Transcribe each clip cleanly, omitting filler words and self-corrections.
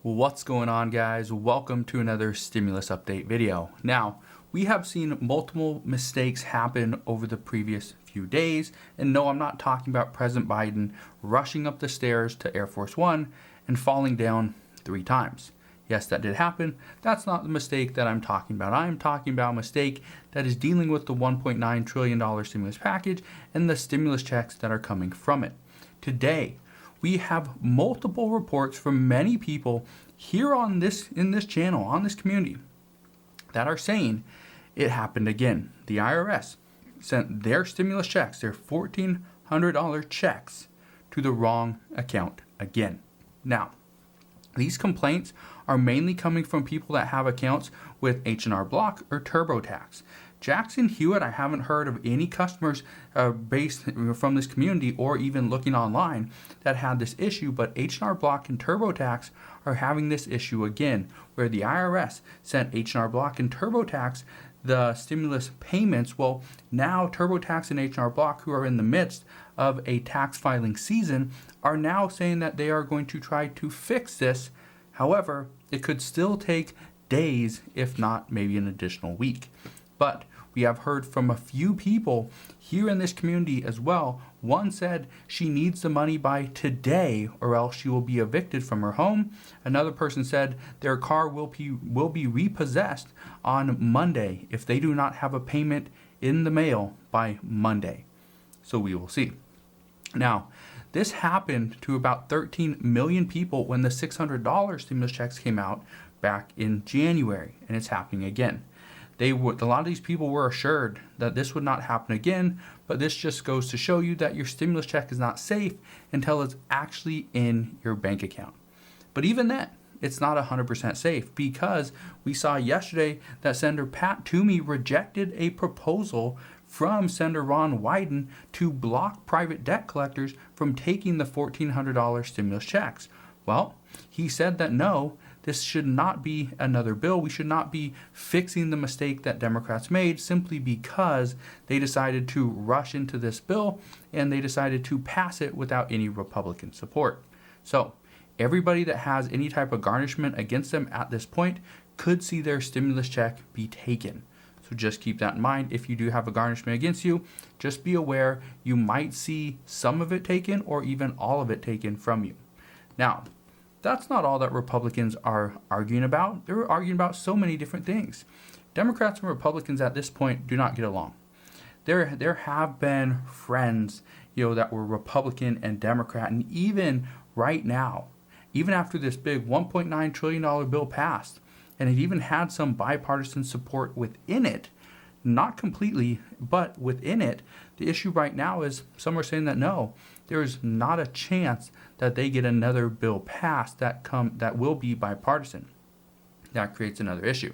What's going on, guys? Welcome to another stimulus update video. Now, we have seen multiple mistakes happen over the previous few days, and no, I'm not talking about President Biden rushing up the stairs to Air Force One and falling down 3 times. Yes, that did happen. That's not the mistake that I'm talking about. I'm talking about a mistake that is dealing with the $1.9 trillion stimulus package and the stimulus checks that are coming from it. Today, we have multiple reports from many people here in this channel, on this community, that are saying it happened again. The IRS sent their stimulus checks, their $1,400 checks, to the wrong account again. Now, these complaints are mainly coming from people that have accounts with H&R Block or TurboTax. Jackson Hewitt, I haven't heard of any customers based from this community or even looking online that had this issue, but H&R Block and TurboTax are having this issue again, where the IRS sent H&R Block and TurboTax the stimulus payments. Well, now TurboTax and H&R Block, who are in the midst of a tax filing season, are now saying that they are going to try to fix this. However, it could still take days, if not maybe an additional week. But we have heard from a few people here in this community as well. One said she needs the money by today or else she will be evicted from her home. Another person said their car will be repossessed on Monday if they do not have a payment in the mail by Monday. So we will see. Now, this happened to about 13 million people when the $600 stimulus checks came out back in January, and it's happening again. A lot of these people were assured that this would not happen again, but this just goes to show you that your stimulus check is not safe until it's actually in your bank account. But even then, it's not 100% safe, because we saw yesterday that Senator Pat Toomey rejected a proposal from Senator Ron Wyden to block private debt collectors from taking the $1,400 stimulus checks. Well, he said that no, this should not be another bill. We should not be fixing the mistake that Democrats made simply because they decided to rush into this bill and they decided to pass it without any Republican support. So everybody that has any type of garnishment against them at this point could see their stimulus check be taken. So just keep that in mind. If you do have a garnishment against you, just be aware you might see some of it taken or even all of it taken from you. Now, that's not all that Republicans are arguing about. They're arguing about so many different things. Democrats and Republicans at this point do not get along. There have been friends, that were Republican and Democrat, and even right now, even after this big $1.9 trillion bill passed, and it even had some bipartisan support within it, not completely, but within it, the issue right now is some are saying that no, there is not a chance that they get another bill passed that will be bipartisan. That creates another issue.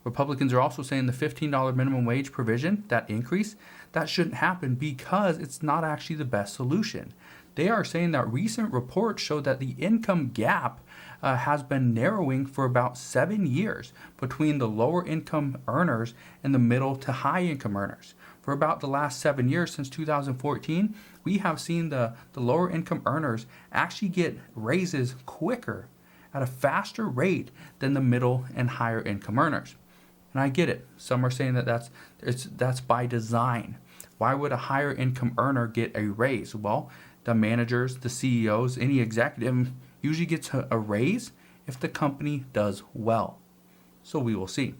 Republicans are also saying the $15 minimum wage provision, that increase, that shouldn't happen because it's not actually the best solution. They are saying that recent reports show that the income gap has been narrowing for about 7 years between the lower income earners and the middle to high income earners. For about the last 7 years, since 2014, we have seen the lower income earners actually get raises quicker at a faster rate than the middle and higher income earners. And I get it. Some are saying that that's by design. Why would a higher income earner get a raise? Well, the managers, the CEOs, any executive usually gets a raise if the company does well. So we will see.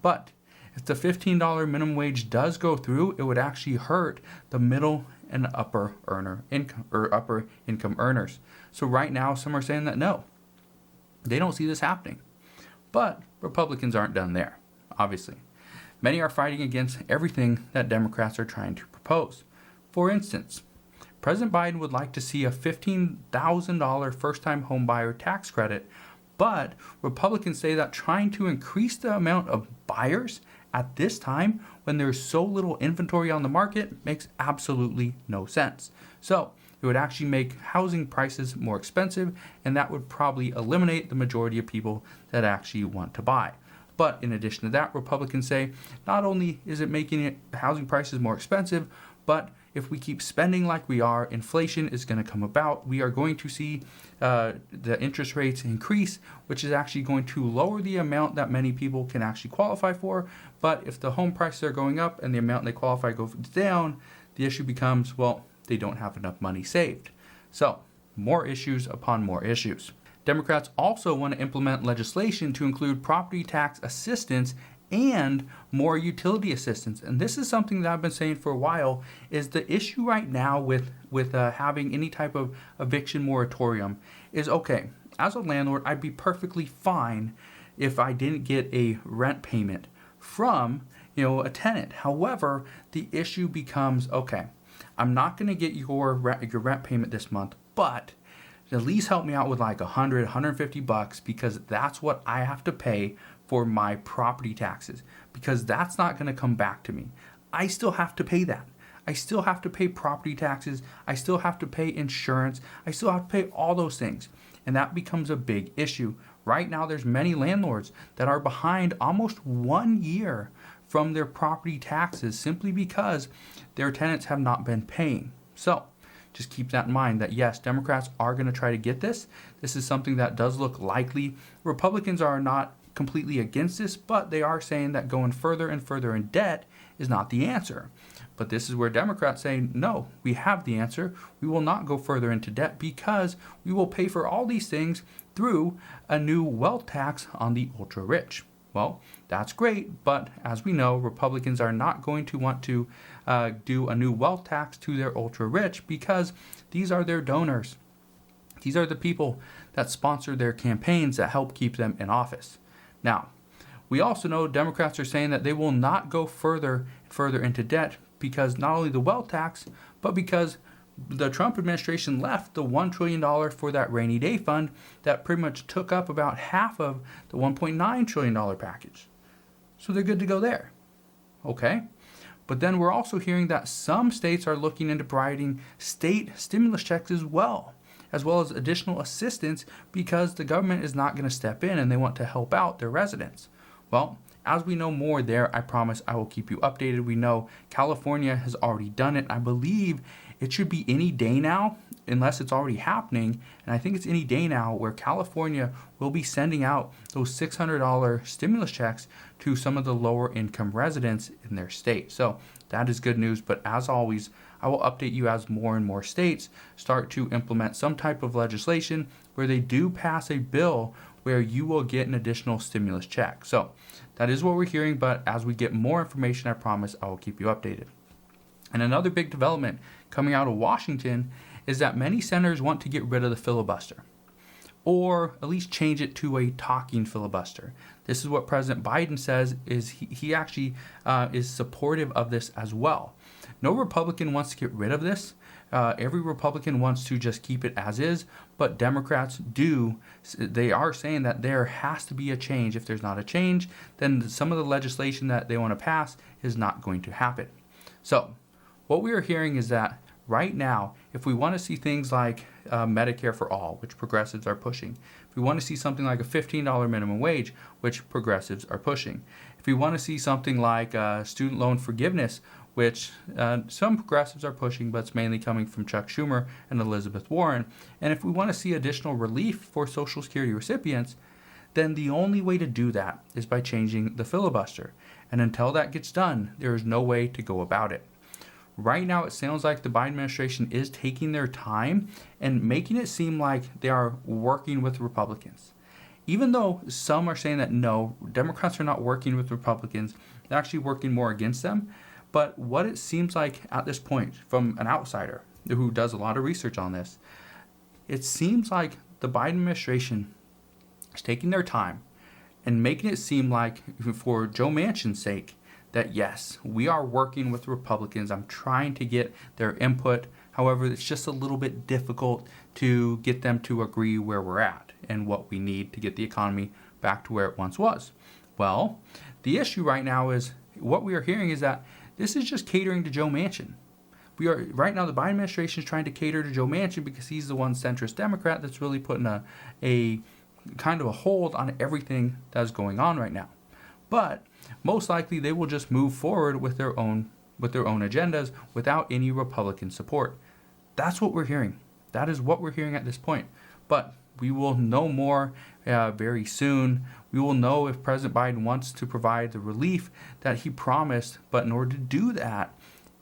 But if the $15 minimum wage does go through, it would actually hurt the middle and upper income earners. So right now, some are saying that no, they don't see this happening. But Republicans aren't done there, obviously. Many are fighting against everything that Democrats are trying to propose. For instance, President Biden would like to see a $15,000 first-time homebuyer tax credit, but Republicans say that trying to increase the amount of buyers at this time when there's so little inventory on the market makes absolutely no sense. So it would actually make housing prices more expensive, and that would probably eliminate the majority of people that actually want to buy. But in addition to that, Republicans say not only is it making housing prices more expensive, but if we keep spending like we are, inflation is going to come about. We are going to see the interest rates increase, which is actually going to lower the amount that many people can actually qualify for. But if the home prices are going up and the amount they qualify goes down, the issue becomes, well, they don't have enough money saved. So more issues upon more issues. Democrats also want to implement legislation to include property tax assistance and more utility assistance. And this is something that I've been saying for a while, is the issue right now with having any type of eviction moratorium is, okay, as a landlord, I'd be perfectly fine if I didn't get a rent payment from, a tenant. However, the issue becomes, okay, I'm not going to get your rent payment this month, but at least help me out with like $150 because that's what I have to pay for my property taxes, because that's not going to come back to me. I still have to pay that. I still have to pay property taxes. I still have to pay insurance. I still have to pay all those things. And that becomes a big issue. Right now, there's many landlords that are behind almost 1 year from their property taxes simply because their tenants have not been paying. So just keep that in mind that yes, Democrats are going to try to get this. This is something that does look likely. Republicans are not completely against this, but they are saying that going further and further in debt is not the answer. But this is where Democrats say, no, we have the answer. We will not go further into debt because we will pay for all these things through a new wealth tax on the ultra rich. Well, that's great, but as we know, Republicans are not going to want to do a new wealth tax to their ultra rich because these are their donors. These are the people that sponsor their campaigns that help keep them in office. Now, we also know Democrats are saying that they will not go further and further into debt because not only the wealth tax, but because the Trump administration left the $1 trillion for that rainy day fund that pretty much took up about half of the $1.9 trillion package. So they're good to go there. Okay? But then we're also hearing that some states are looking into providing state stimulus checks as well as additional assistance because the government is not going to step in and they want to help out their residents. Well, as we know more there, I promise I will keep you updated. We know California has already done it. I believe it should be any day now, unless it's already happening. And I think it's any day now where California will be sending out those $600 stimulus checks to some of the lower income residents in their state. So that is good news. But as always, I will update you as more and more states start to implement some type of legislation where they do pass a bill where you will get an additional stimulus check. So that is what we're hearing, but as we get more information, I promise I will keep you updated. And another big development coming out of Washington is that many senators want to get rid of the filibuster, or at least change it to a talking filibuster. This is what President Biden says is he actually is supportive of this as well. No Republican wants to get rid of this. Every Republican wants to just keep it as is, but Democrats do. They are saying that there has to be a change. If there's not a change, then some of the legislation that they want to pass is not going to happen. So what we are hearing is that right now, if we want to see things like Medicare for all, which progressives are pushing, if we want to see something like a $15 minimum wage, which progressives are pushing, if we want to see something like student loan forgiveness, which some progressives are pushing, but it's mainly coming from Chuck Schumer and Elizabeth Warren, and if we want to see additional relief for Social Security recipients, then the only way to do that is by changing the filibuster. And until that gets done, there is no way to go about it. Right now, it sounds like the Biden administration is taking their time and making it seem like they are working with Republicans. Even though some are saying that no, Democrats are not working with Republicans, they're actually working more against them. But what it seems like at this point, from an outsider who does a lot of research on this, it seems like the Biden administration is taking their time and making it seem like, for Joe Manchin's sake, that yes, we are working with Republicans. I'm trying to get their input. However, it's just a little bit difficult to get them to agree where we're at and what we need to get the economy back to where it once was. Well, the issue right now is what we are hearing is that this is just catering to Joe Manchin. We are right now, the Biden administration is trying to cater to Joe Manchin because he's the one centrist Democrat that's really putting a kind of a hold on everything that's going on right now. But most likely they will just move forward with their own with their own agendas without any Republican support. That's what we're hearing. That is what we're hearing at this point. But we will know more very soon. We will know if President Biden wants to provide the relief that he promised. But in order to do that,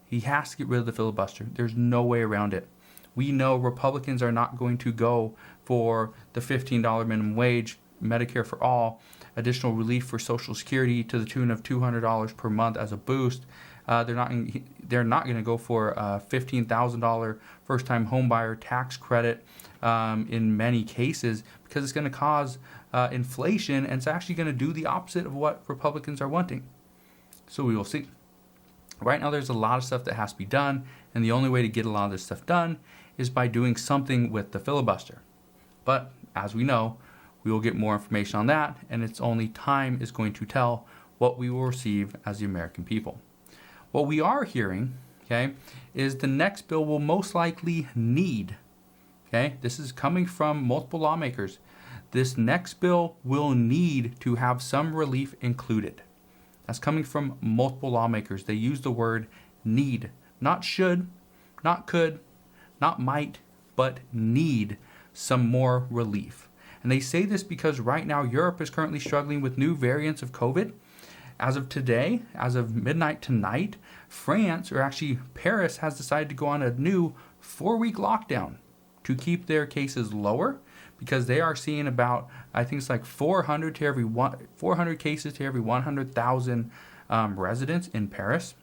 he has to get rid of the filibuster. There's no way around it. We know Republicans are not going to go for the $15 minimum wage, Medicare for all, additional relief for Social Security to the tune of $200 per month as a boost. They're not going to go for a $15,000 first-time homebuyer tax credit in many cases, because it's going to cause inflation, and it's actually going to do the opposite of what Republicans are wanting. So we will see. Right now, there's a lot of stuff that has to be done, and the only way to get a lot of this stuff done is by doing something with the filibuster. But as we know, we will get more information on that, and it's only time is going to tell what we will receive as the American people. What we are hearing, okay, is the next bill will most likely need, okay, this is coming from multiple lawmakers, this next bill will need to have some relief included. That's coming from multiple lawmakers. They use the word need, not should, not could, not might, but need some more relief. And they say this because right now Europe is currently struggling with new variants of COVID. As of today, as of midnight tonight, France, or actually Paris, has decided to go on a new 4-week lockdown to keep their cases lower, because they are seeing about, I think it's like 400 cases to every 100,000 residents in Paris.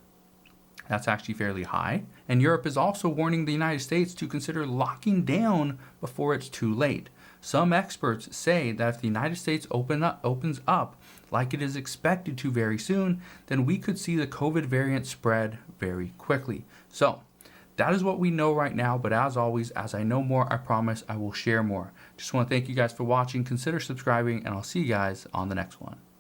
That's actually fairly high. And Europe is also warning the United States to consider locking down before it's too late. Some experts say that if the United States opens up like it is expected to very soon, then we could see the COVID variant spread very quickly. So that is what we know right now, but as always, as I know more, I promise I will share more. Just want to thank you guys for watching. Consider subscribing, and I'll see you guys on the next one.